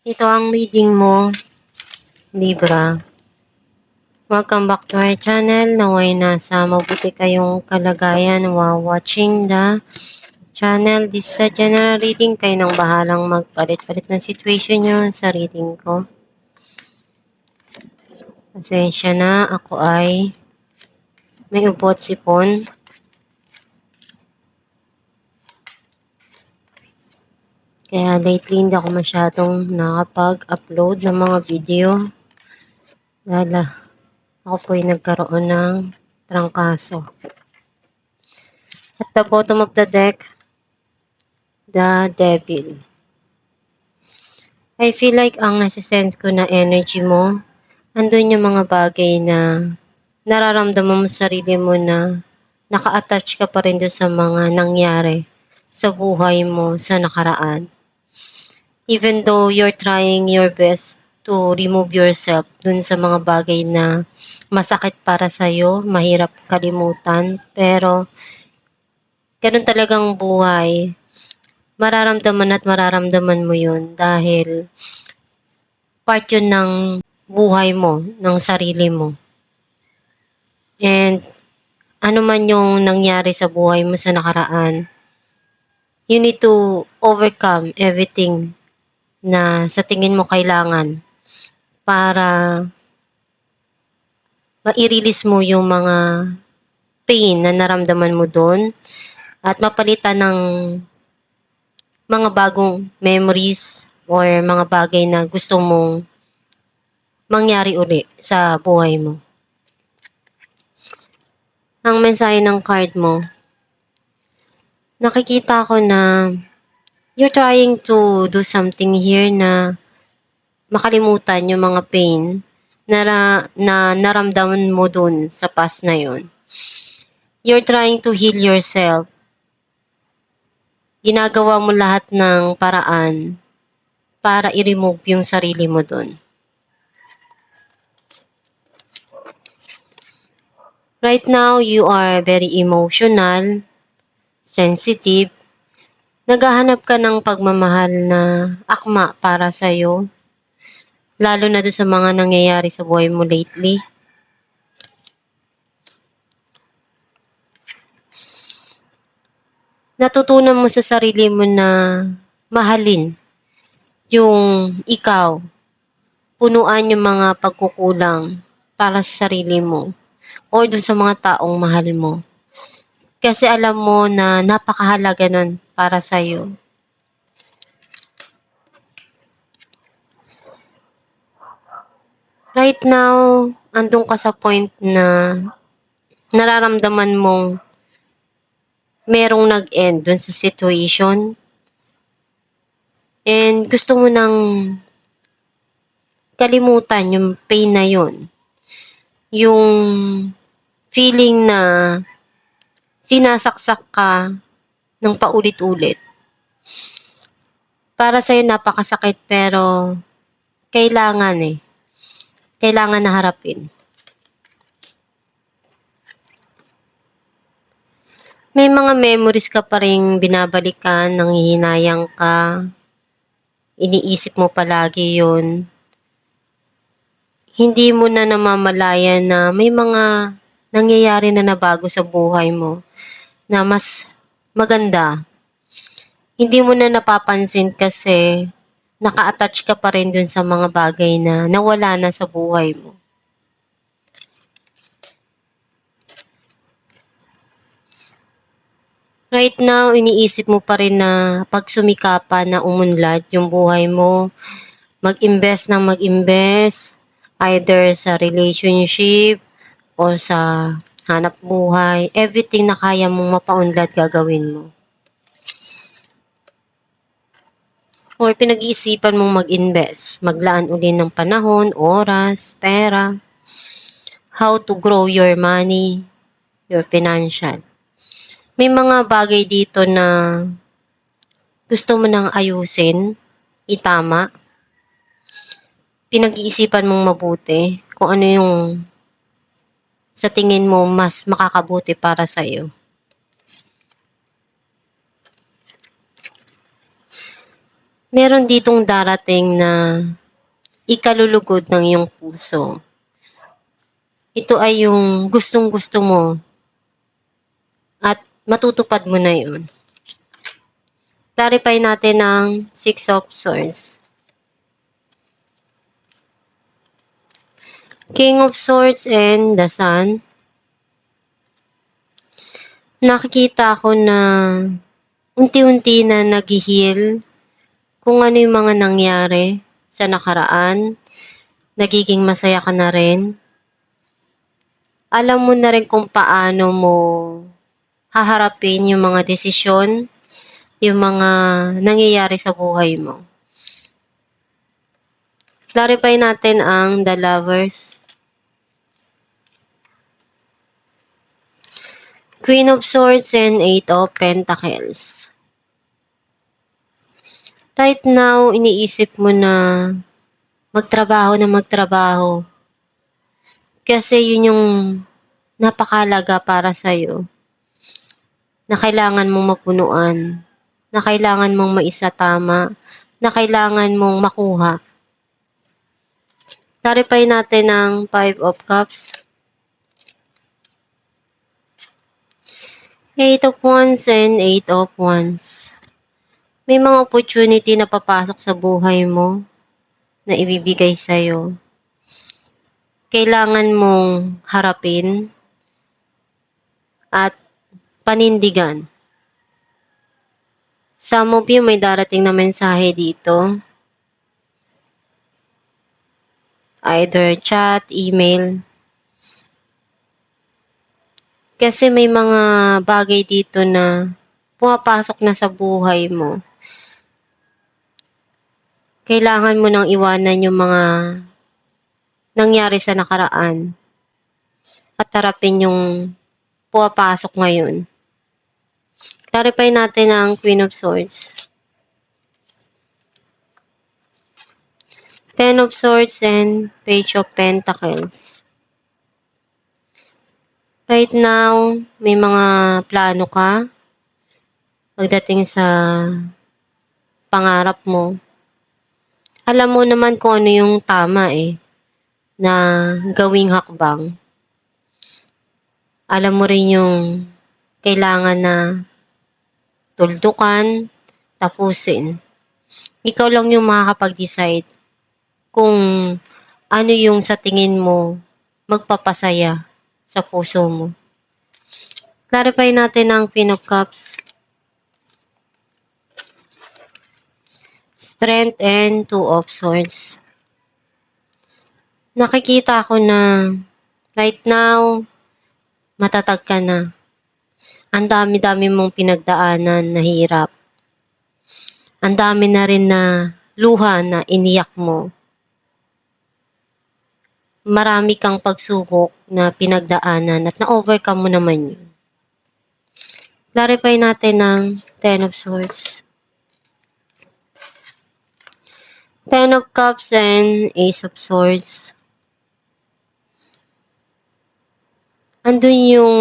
Ito ang reading mo, Libra. Welcome back to our channel. Naway nasa mabuti kayong kalagayan while watching the channel. This is a general reading. Kayo nang bahalang magpalit-palit ng situation nyo sa reading ko. Pasensya na, ako ay may upot sipon. Kaya lately hindi ako masyadong nakapag-upload ng mga video. Dahil ako po ay nagkaroon ng trangkaso. At the bottom of the deck, the Devil. I feel like ang nasisense ko na energy mo, andun yung mga bagay na nararamdaman mo sa sarili mo na naka-attach ka pa rin doon sa mga nangyari sa buhay mo sa nakaraan. Even though you're trying your best to remove yourself dun sa mga bagay na masakit para sa'yo, mahirap kalimutan, pero ganun talagang buhay. Mararamdaman mo yun dahil part yun ng buhay mo, ng sarili mo. And ano man yung nangyari sa buhay mo sa nakaraan, you need to overcome everything na sa tingin mo kailangan para ma-release mo yung mga pain na naramdaman mo doon at mapalitan ng mga bagong memories or mga bagay na gusto mong mangyari uli sa buhay mo. Ang mensahe ng card mo, nakikita ko na you're trying to do something here na makalimutan yung mga pain na naramdaman mo dun sa past na yun. You're trying to heal yourself. Ginagawa mo lahat ng paraan para i-remove yung sarili mo dun. Right now, you are very emotional, sensitive, naghahanap ka ng pagmamahal na akma para sa'yo, lalo na doon sa mga nangyayari sa buhay mo lately. Natutunan mo sa sarili mo na mahalin yung ikaw, punuan yung mga pagkukulang para sa sarili mo o doon sa mga taong mahal mo. Kasi alam mo na napakahalaga nun para sa'yo. Right now, andun ka sa point na nararamdaman mong merong nag-end dun sa situation. And gusto mo nang kalimutan yung pain na yun. Yung feeling na sinasaksak ka ng paulit-ulit. Para sa'yo napakasakit pero kailangan Kailangan na harapin. May mga memories ka pa rin binabalikan, nanghihinayang ka, iniisip mo palagi yun. Hindi mo na namamalayan na may mga nangyayari na nabago sa buhay mo na mas maganda. Hindi mo na napapansin kasi naka-attach ka pa rin dun sa mga bagay na nawala na sa buhay mo. Right now, iniisip mo pa rin na pag sumikapan na umunlad yung buhay mo, mag-invest ng mag-invest, either sa relationship o sa hanap buhay, everything na kaya mong mapaunlad gagawin mo. Or pinag-iisipan mong mag-invest, maglaan uli ng panahon, oras, pera, how to grow your money, your financial. May mga bagay dito na gusto mo nang ayusin, itama. Pinag-iisipan mong mabuti kung ano yung sa tingin mo mas makakabuti para sa'yo. meron ditong darating na ikalulugod ng iyong puso. Ito ay yung gustong-gusto mo at matutupad mo na yun. Clarify natin ang Six of Swords. King of Swords and the Sun. Nakikita ko na unti-unti na nag-heal kung ano yung mga nangyari sa nakaraan. Nagiging masaya ka na rin. Alam mo na rin kung paano mo haharapin yung mga desisyon, yung mga nangyayari sa buhay mo. Clarify natin ang The Lovers. Queen of Swords and Eight of Pentacles. Right now, iniisip mo na magtrabaho. Kasi yun yung napakalaga para sa'yo. Na kailangan mong mapunuan. Na kailangan mong maisatama. Na kailangan mong makuha. Clarify natin ang Five of Cups. Eight of Wands and Eight of Wands. May mga opportunity na papasok sa buhay mo na ibibigay sa'yo. Kailangan mong harapin at panindigan. Some of you may darating na mensahe dito. Either chat, email. Kasi may mga bagay dito na pumapasok na sa buhay mo. Kailangan mo nang iwanan yung mga nangyari sa nakaraan at harapin yung pumapasok ngayon. Clarify natin ang Queen of Swords. Ten of Swords and Page of Pentacles. Right now, may mga plano ka pagdating sa pangarap mo. Alam mo naman kung ano yung tama na gawing hakbang. Alam mo rin yung kailangan na tuldukan, tapusin. Ikaw lang yung makakapag-decide kung ano yung sa tingin mo magpapasaya sa puso mo. Clarify natin ang Queen of Cups. Strength and Two of Swords. Nakikita ko na right now, matatag ka na. Ang dami-dami mong pinagdaanan na hirap. Ang dami na rin na luha na iniyak mo. Marami kang pagsubok na pinagdaanan at na-overcome mo naman yun. Clarify natin ang Ten of Swords. Ten of Cups and Ace of Swords. Andun yung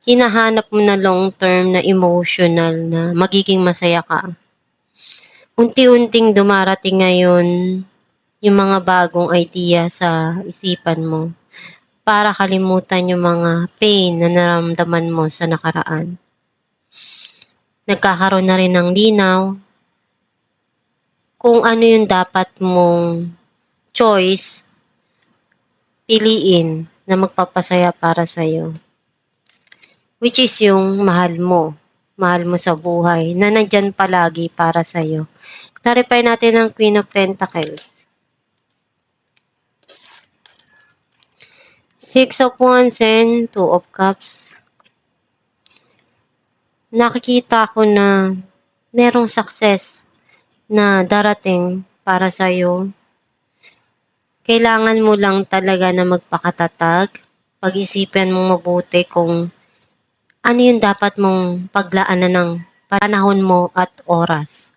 hinahanap mo na long-term na emotional na magiging masaya ka. Unti-unting dumarating ngayon yung mga bagong idea sa isipan mo para kalimutan yung mga pain na naramdaman mo sa nakaraan. Nagkakaroon na rin ng linaw kung ano yung dapat mong choice piliin na magpapasaya para sa'yo. Which is yung mahal mo sa buhay na nandyan palagi para sa'yo. Clarify natin ang Queen of Pentacles. Six of Wands and Two of Cups. Nakikita ko na merong success na darating para sa'yo. Kailangan mo lang talaga na magpakatatag. Pag-isipan mong mabuti kung ano yung dapat mong paglaanan ng panahon mo at oras.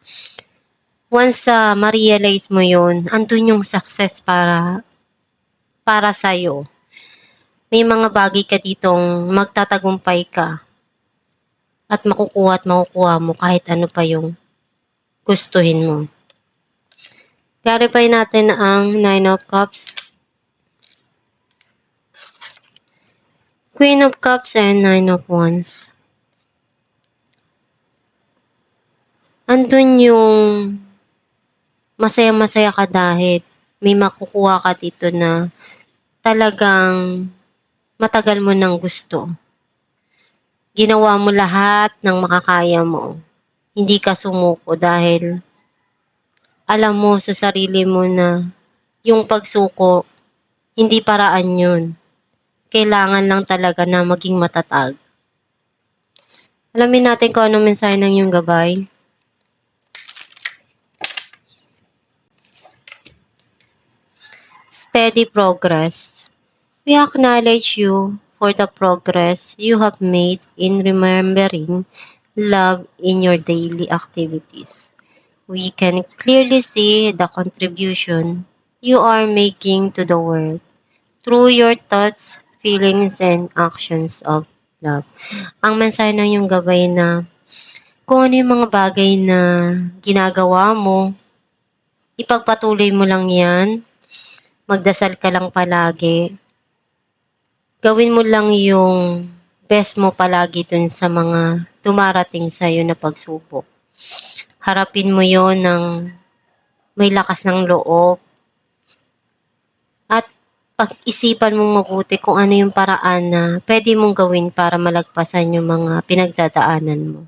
Once ma-realize mo yun, andun yung success para sa'yo. May mga bagay ka ditong magtatagumpay ka at makukuha mo kahit ano pa yung gustuhin mo. Clarify natin ang Nine of Cups, Queen of Cups, and Nine of Wands. Andun yung masaya-masaya ka dahil may makukuha ka dito na talagang matagal mo nang gusto. Ginawa mo lahat ng makakaya mo. Hindi ka sumuko dahil alam mo sa sarili mo na yung pagsuko, hindi paraan yun. Kailangan lang talaga na maging matatag. Alamin natin kung anong mensahe ng iyong gabay. Steady progress. We acknowledge you for the progress you have made in remembering love in your daily activities. We can clearly see the contribution you are making to the world through your thoughts, feelings, and actions of love. Ang mensahe ng iyong gabay na kung ano yung mga bagay na ginagawa mo, ipagpatuloy mo lang yan. Magdasal ka lang palagi. Gawin mo lang yung best mo palagi dun sa mga dumarating sa'yo na pagsubok. Harapin mo yon ng may lakas ng loob. At pag-isipan mong mabuti kung ano yung paraan na pwede mong gawin para malagpasan yung mga pinagdadaanan mo.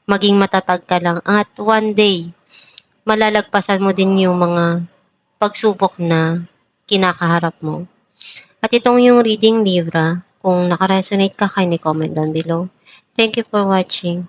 Maging matatag ka lang at one day, malalagpasan mo din yung mga pagsubok na kinakaharap mo. At itong yung reading Libra, kung nakaresonate ka, kindly comment down below. Thank you for watching.